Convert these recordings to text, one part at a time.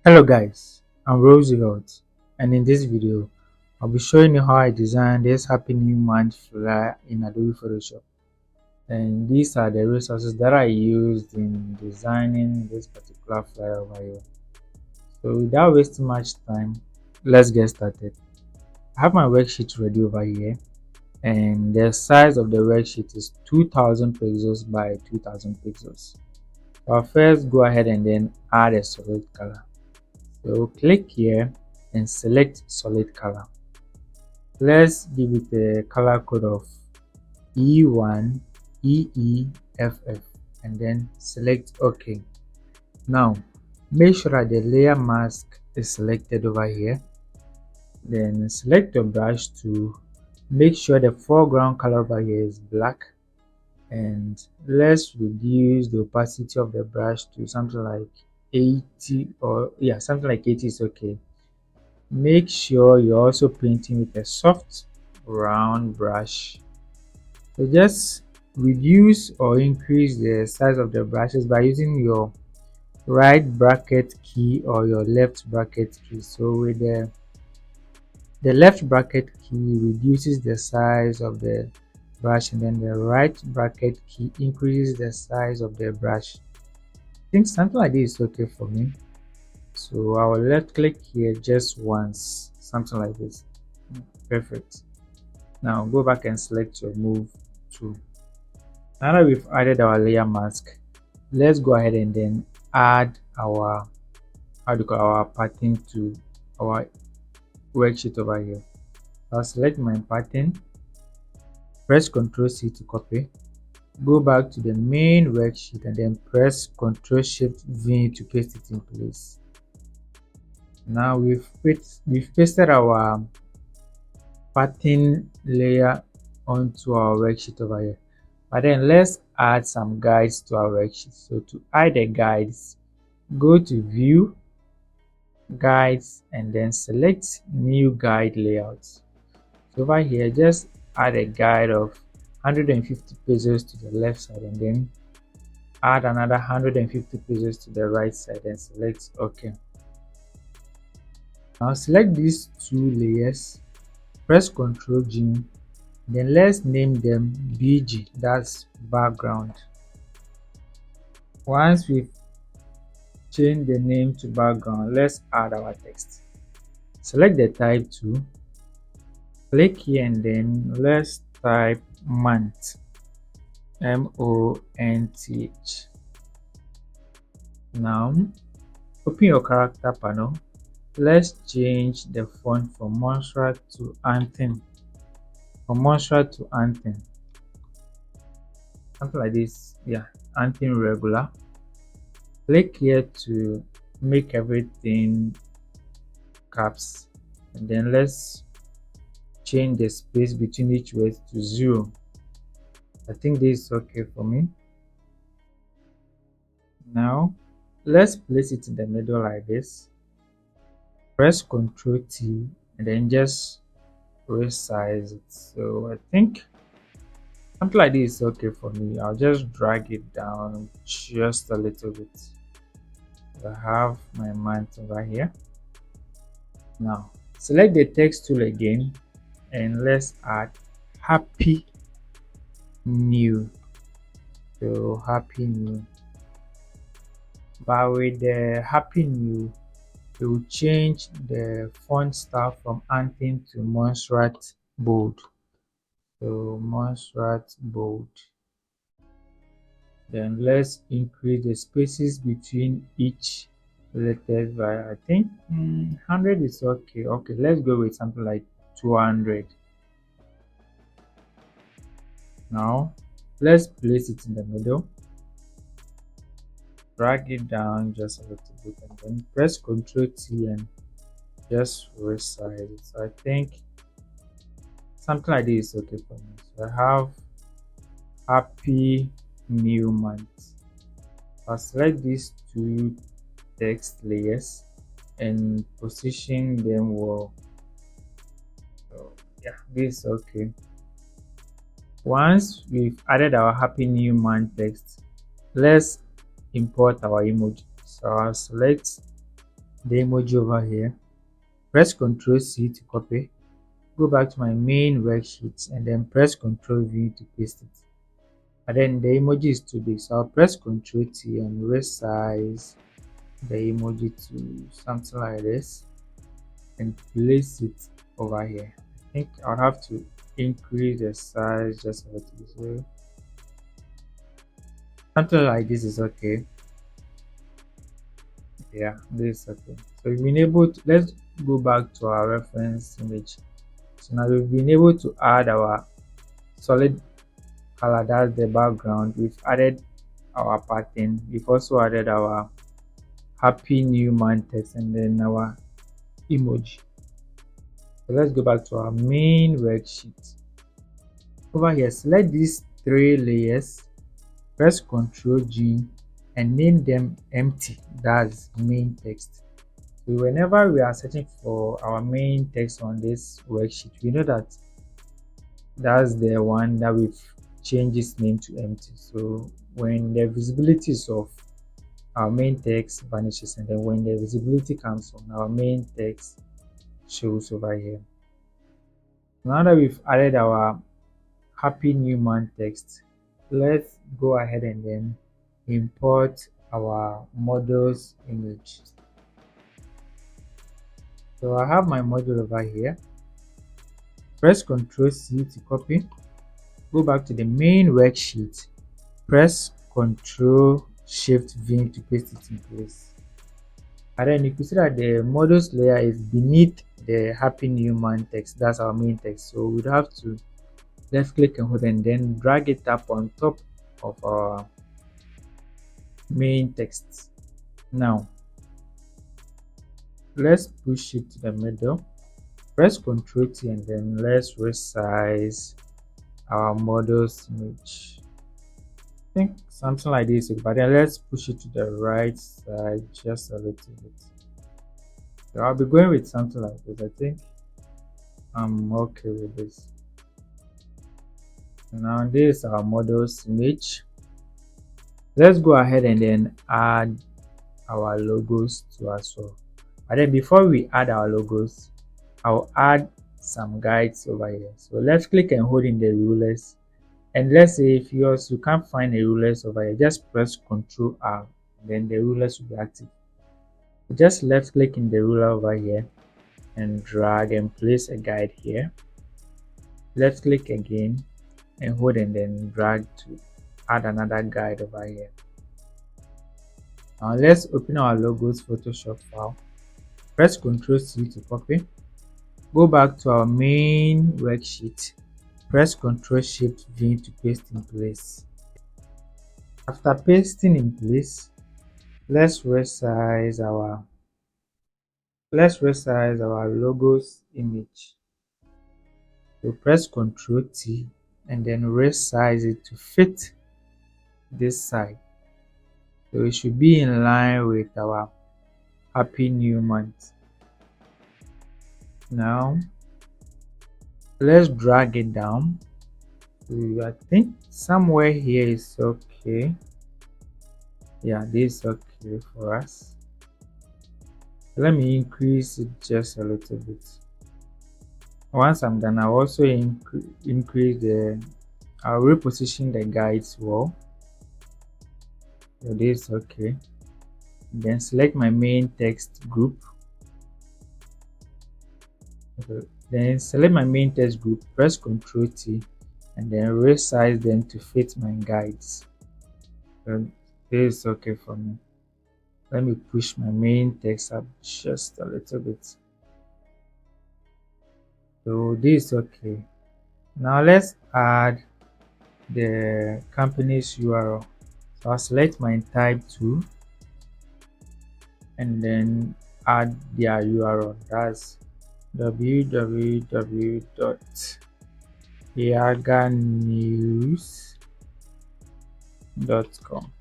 Hello guys, I'm Roosevelt, and in this video I'll be showing you how I designed this happy new month flyer in Adobe Photoshop. And these are the resources that I used in designing this particular flyer over here. So without wasting much time, let's get started. I have my worksheet ready over here, and the size of the worksheet is 2000 pixels by 2000 pixels. I'll first go ahead and then add a solid color. So click here and select solid color. Let's give it a color code of E1 EEFF and then select OK. Now make sure that the layer mask is selected over here. Then select your brush tool. Make sure the foreground color over here is black, and let's reduce the opacity of the brush to something like 80, or yeah, something like 80 is okay. Make sure you're also painting with a soft round brush. So just reduce or increase the size of the brushes by using your right bracket key or your left bracket key. So with the left bracket key reduces the size of the brush, and then the right bracket key increases the size of the brush. I think something like this is okay for me. So I will left click here just once, something like this. Perfect. Now go back and select your move tool. Now that we've added our layer mask, let's go ahead and then add our our pattern to our worksheet over here. I'll select my pattern, press Ctrl C to copy, go back to the main worksheet and then press Ctrl Shift V to paste it in place. Now we've pasted our pattern layer onto our worksheet over here, but then let's add some guides to our worksheet. So to add the guides, go to View, Guides, and then select New Guide Layouts. So over here, just add a guide of 150 pixels to the left side, and then add another 150 pixels to the right side and select OK. Now select these two layers, press Ctrl G, then let's name them BG, that's background. Once we've changed the name to background, let's add our text. Select the type tool, click here, and then let's type month, MONTH. Now open your character panel. Let's change the font from Montserrat to Anthem. From Montserrat to Anthem. Something like this. Yeah, Anthem regular. Click here to make everything caps. And then let's change the space between each word to 0. I think this is okay for me. Now let's place it in the middle like this. Press Ctrl T and then just resize it. So I think something like this is okay for me. I'll just drag it down just a little bit. I have my month over here. Now select the text tool again and let's add Happy New. So Happy New. But with the Happy New, it will change the font style from Anthem to Montserrat Bold. So Montserrat Bold. Then let's increase the spaces between each letter by, I think 100 is okay. Okay, let's go with something like 200. Now let's place it in the middle, drag it down just a little bit, and then press Ctrl T and just resize it. So I think something like this is okay for me. So I have Happy New Month. I'll select these two text layers and position them well. So yeah, this is okay. Once we've added our Happy New Month text, let's import our emoji. So I'll select the emoji over here, press Ctrl C to copy, go back to my main worksheet and then press Ctrl V to paste it. And then the emoji is too big, so I'll press Ctrl T and resize the emoji to something like this and place it over here. I think I'll have to increase the size just a little bit. So something like this is okay. Yeah, this is okay. So we've been able to, let's go back to our reference image. So now we've been able to add our solid color, that's the background. We've added our pattern. We've also added our happy new month text and then our emoji. So let's go back to our main worksheet. Over here, select these 3 layers, press Ctrl G and name them empty, that's main text. So whenever we are searching for our main text on this worksheet, we know that that's the one that we've changed its name to empty. So when the visibility is off, our main text vanishes, and then when the visibility comes on, our main text shows over here. Now that we've added our happy new month text, let's go ahead and then import our model's image. So I have my model over here. Press Ctrl C to copy, go back to the main worksheet, press Ctrl Shift V to paste it in place. And then you can see that the models layer is beneath the happy new month text, that's our main text. So we'd have to left click and hold and then drag it up on top of our main text. Now let's push it to the middle, press Ctrl T and then let's resize our model's image. I think something like this, but then let's push it to the right side just a little bit. So I'll be going with something like this. I think I'm okay with this. Now this is our model's image. Let's go ahead and then add our logos to as well. But then before we add our logos, I'll add some guides over here. So left click and hold in the rulers, and let's say if you can't find the rulers over here, just press Ctrl R, then the rulers will be active. So just left click in the ruler over here and drag and place a guide here. Left click again and hold and then drag to add another guide over here. Now let's open our logos Photoshop file. Press Ctrl C to copy, go back to our main worksheet, press Ctrl Shift V to paste in place. After pasting in place, let's resize our logos image. So press Ctrl T and then resize it to fit this side. So it should be in line with our happy new month. Now let's drag it down. So I think somewhere here is okay. Yeah, this is okay for us. Let me increase it just a little bit. Once I'm done, I'll also I'll reposition the guides wall. So this is okay. Then select my main text group. Okay. Then select my main text group, press Ctrl T and then resize them to fit my guides. So this is okay for me. Let me push my main text up just a little bit. So this is okay. Now let's add the company's URL. So I'll select my type 2 and then add their URL. That's www.yaganews.com.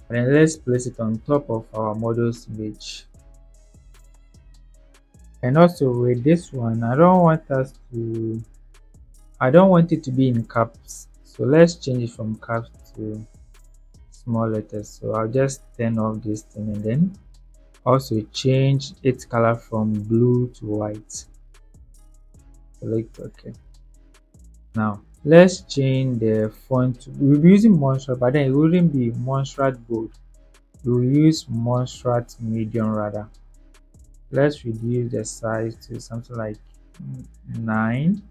And then let's place it on top of our model's image. And also with this one, I don't want it to be in caps. So let's change it from caps to small letters. So I'll just turn off this thing and then Also change its color from blue to white. Select OK. Now let's change the font. We'll be using Montserrat, but then it wouldn't be Montserrat bold. We'll use Montserrat medium rather. Let's reduce the size to something like 9.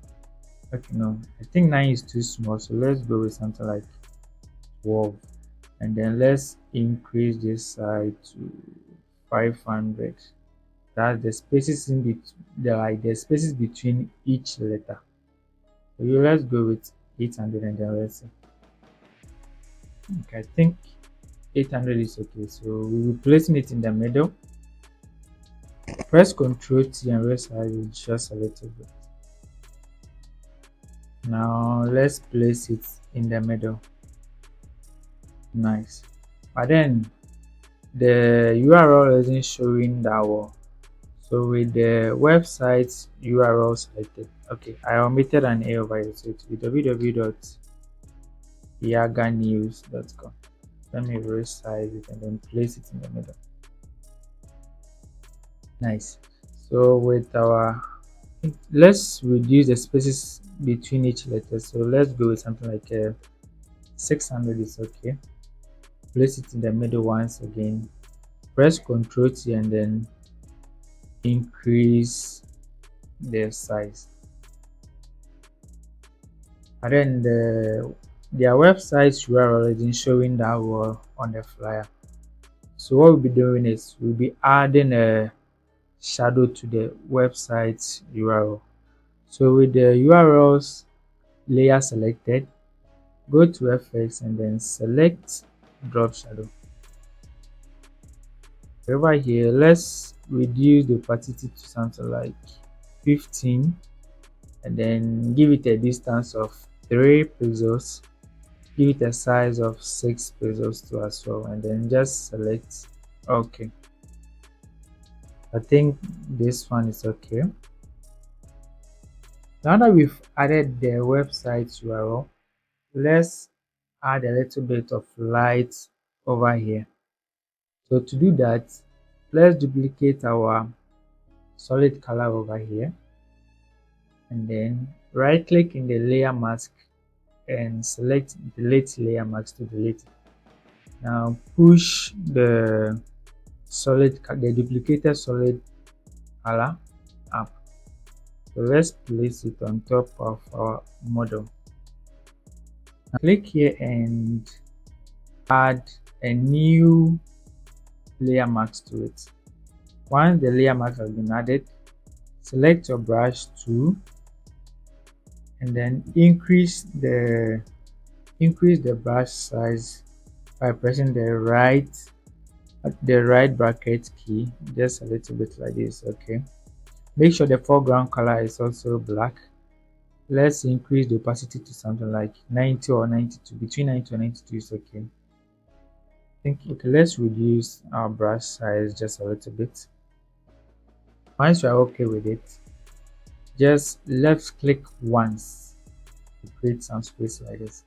Okay, no, I think 9 is too small, so let's go with something like 12. And then let's increase this size to 500. That's the spaces in between, the spaces between each letter. So let's go with 800 and then let's see. Okay, I think 800 is okay. So we'll be placing it in the middle. Press Ctrl T and resize it just a little bit. Now let's place it in the middle. Nice. But then the URL isn't showing that well. So with the website URL selected, okay, I omitted an A over here, so it will be www.yaganews.com. Let me resize it and then place it in the middle. Nice. So with our, let's reduce the spaces between each letter. So let's go with something like 600 is okay. Place it in the middle once again. Press Ctrl T and then increase the size. And then their website URL isn't showing that well on the flyer. So what we'll be doing is we'll be adding a shadow to the website URL. So with the URLs layer selected, go to FX and then select drop shadow. Over here, let's reduce the opacity to something like 15 and then give it a distance of 3 pixels. Give it a size of 6 pixels too as well, and then just select OK. I think this one is okay. Now that we've added the website URL, let's add a little bit of light over here. So to do that, let's duplicate our solid color over here and then right click in the layer mask and select delete layer mask to delete it. Now push the duplicated solid color up. So let's place it on top of our model. Now click here and add a new layer mask to it. Once the layer mask has been added, select your brush tool and then increase the brush size by pressing the right bracket key just a little bit like this. Okay, make sure the foreground color is also black. Let's increase the opacity to something like 90 or 92. Between 90 and 92 is okay. Okay, let's reduce our brush size just a little bit. Once you are okay with it, just left click once to create some space like this.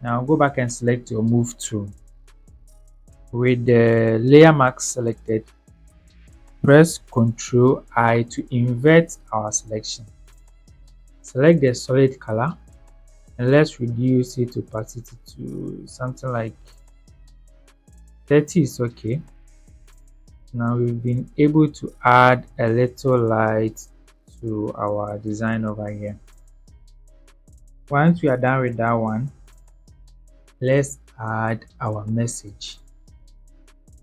Now go back and select your move tool. With the layer mask selected, press Ctrl I to invert our selection. Select the solid color and let's reduce its opacity to something like 30 is okay. Now we've been able to add a little light to our design over here. Once we are done with that one, let's add our message.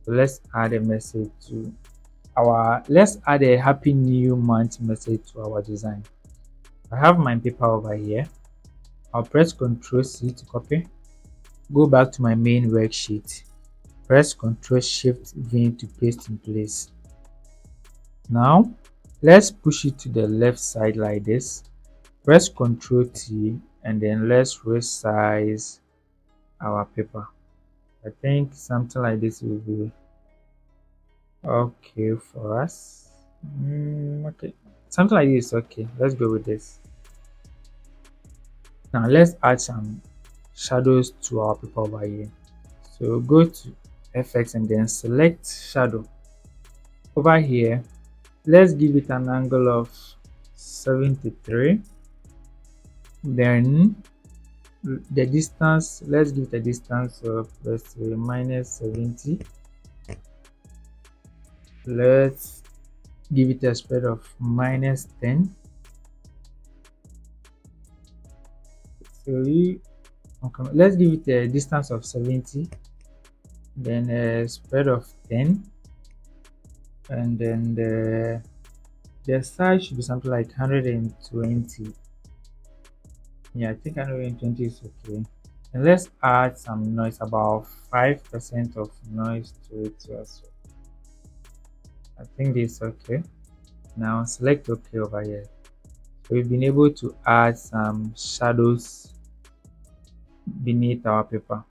So let's add a message to let's add a happy new month message to our design. I have my paper over here. I'll press Ctrl C to copy. Go back to my main worksheet. Press Ctrl Shift V to paste in place. Now let's push it to the left side like this. Press Ctrl T and then let's resize our paper. I think something like this will be okay for us. Okay, something like this. Okay, let's go with this. Now let's add some shadows to our paper over here. So go to FX and then select shadow. Over here, let's give it an angle of 73. Then the distance, let's give it a distance of, let's say, minus 70. Let's give it a spread of minus 10. So okay, let's give it a distance of 70, then a spread of 10, and then the size should be something like 120. Yeah, I think 120 is okay. And let's add some noise, about 5% of noise to it as well. I think this is okay. Now select OK over here. So we've been able to add some shadows beneath our paper.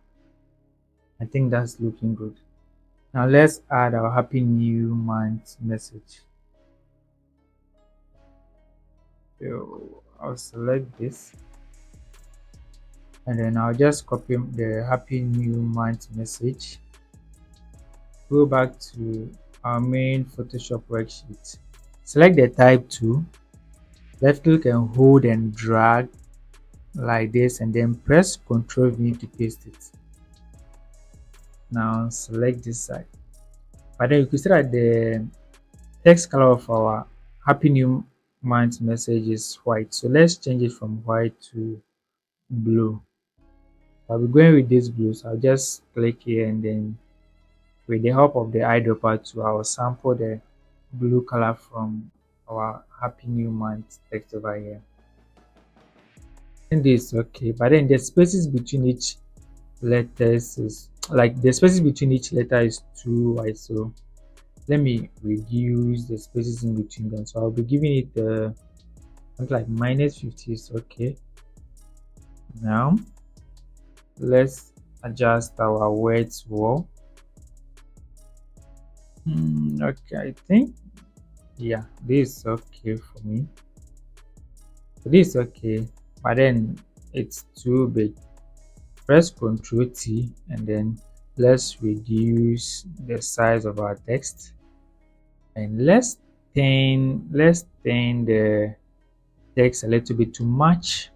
I think that's looking good. Now let's add our Happy New Month message. So I'll select this, and then I'll just copy the Happy New Month message. Go back to our main Photoshop worksheet. Select the type tool, left click and hold and drag like this, and then press Ctrl V to paste it. Now select this side. But then you can see that the text color of our Happy New Month message is white. So let's change it from white to blue. I'll be going with this blue, so I'll just click here, and then with the help of the eyedropper tool, I'll sample the blue color from our Happy New Month text over here. And this is okay, but then the spaces between each letters is like the spaces between each letter is too wide, so let me reduce the spaces in between them. So I'll be giving it something like minus 50 is okay. Now let's adjust our words wall. Okay, I think, yeah, this is okay for me. So this is okay, but then it's too big. Press Ctrl T, and then let's reduce the size of our text, and let's thin the text a little bit to match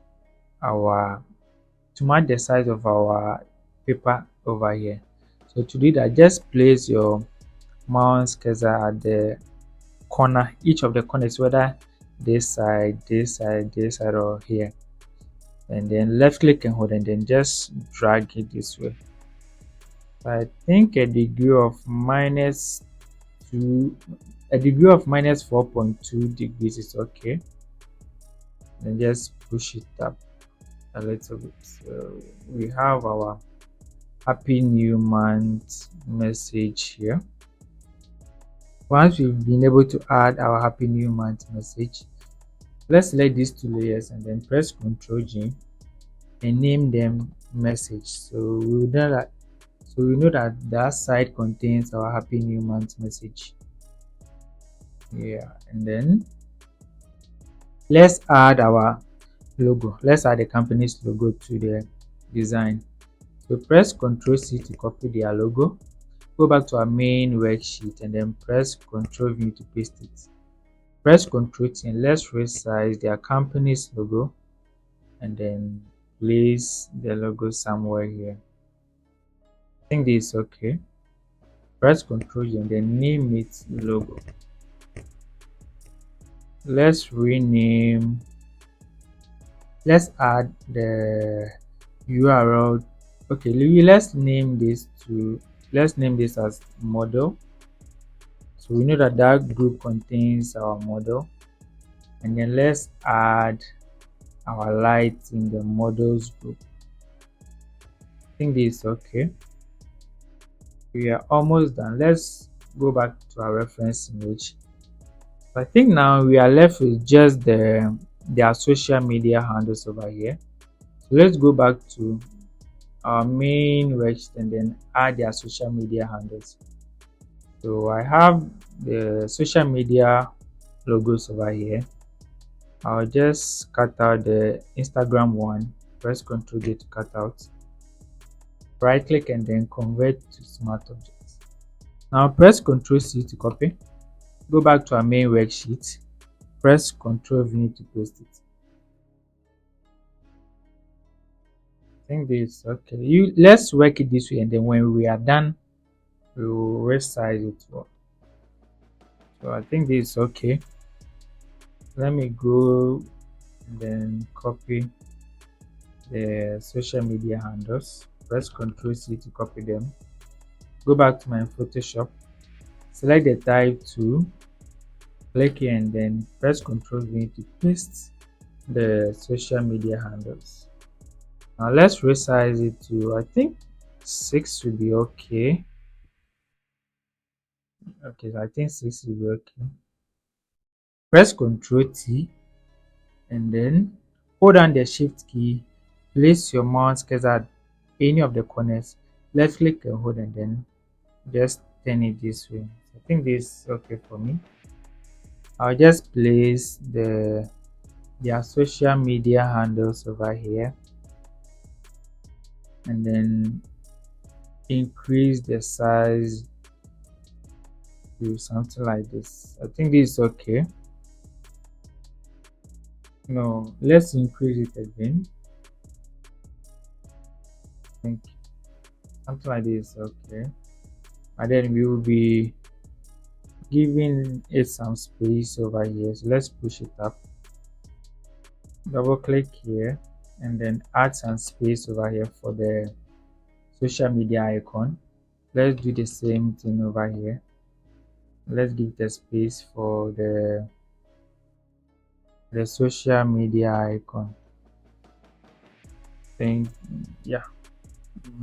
the size of our paper over here. So to do that, just place your mouse cursor at the corner, each of the corners, whether this side, or here, and then left click and hold, and then just drag it this way. I think a degree of minus 4.2 degrees is okay. Then just push it up a little bit. So we have our Happy New Month message here. Once we've been able to add our Happy New Month message, let's select these two layers and then press Ctrl G and name them message. So we know that that side contains our Happy New Month message. Yeah, and then let's add our logo. Let's add the company's logo to the design. So press Ctrl C to copy their logo. Go back to our main worksheet and then press Ctrl V to paste it. Press Ctrl T and let's resize their company's logo, and then place the logo somewhere here. I think this is okay. Press Ctrl G and then name it logo. Let's rename. Let's add the URL. Okay, let's name this as model. So we know that that group contains our model, and then let's add our light in the models group. I think this is okay. We are almost done. Let's go back to our reference image. I think now we are left with just their social media handles over here. So let's go back to our main worksheet and then add their social media handles. So I have the social media logos over here. I'll just cut out the Instagram one. Press Ctrl J to cut out. Right click and then convert to smart objects. Now press Ctrl C to copy. Go back to our main worksheet, press Ctrl V to paste it. I think this is okay. Let's work it this way, and then when we are done, we will resize it. So I think this is okay. Let me go and then copy the social media handles. Press Ctrl C to copy them. Go back to my Photoshop. Select the type tool. Click here and then press Ctrl V to paste the social media handles. Now let's resize it to, I think 6 should be okay. Okay, so I think 6 will be okay. Press Ctrl T and then hold down the Shift key. Place your mouse cursor at any of the corners. Left click and hold, and then just turn it this way. I think this is okay for me. I'll just place their social media handles over here, and then increase the size to something like this. I think this is okay. No, let's increase it again. I think something like this, okay. And then we will be giving it some space over here. So let's push it up. Double click here and then add some space over here for the social media icon. Let's do the same thing over here. Let's give the space for the social media icon. Think, yeah,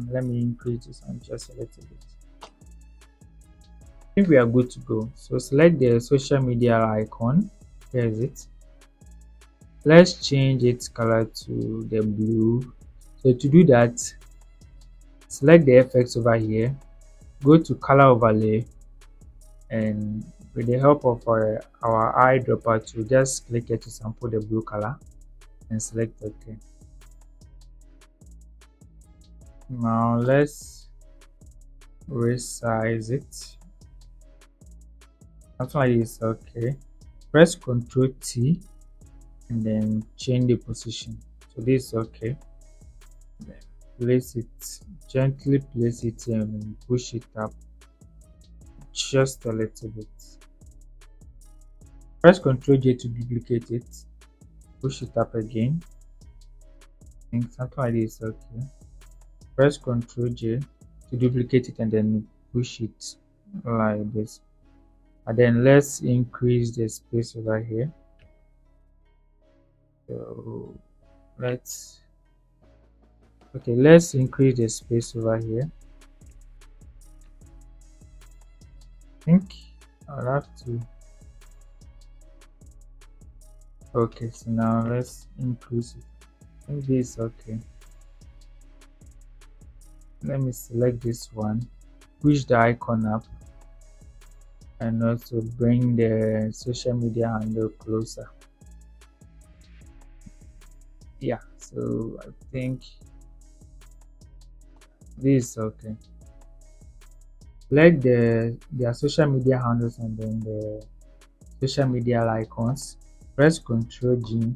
let me increase this one just a little bit. I think we are good to go. So select the social media icon. Here is it. Let's change its color to the blue. So to do that, select the effects over here, go to color overlay, and with the help of our eyedropper tool, just click it to sample the blue color and select OK. Now let's resize it. Something like this, okay. Press Ctrl T and then change the position. So this is okay. Place it, gently place it and push it up just a little bit. Press Ctrl J to duplicate it, push it up again. I think something like this, okay. Press Ctrl J to duplicate it and then push it like this. And then let's increase the space over here. So let's increase the space over here. I think I'll have to. Okay, so now let's increase it. I think this is okay. Let me select this one, push the icon up, and also bring the social media handle closer. Yeah, so I think this is okay. Select their social media handles and then the social media icons. Press Ctrl G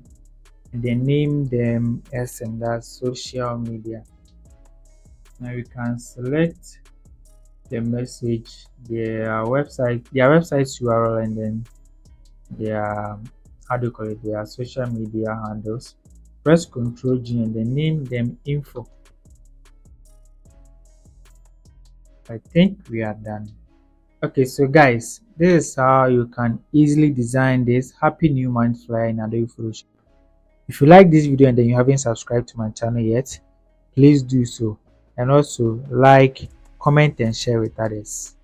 and then name them S, and that's social media. Now you can select the message, their website URL, and then their, how do you call it, their social media handles. Press Ctrl G and then name them info. I think we are done. Okay, so guys, this is how you can easily design this happy new month flyer in Adobe Photoshop. If you like this video and then you haven't subscribed to my channel yet, please do so, and also like, comment and share with others.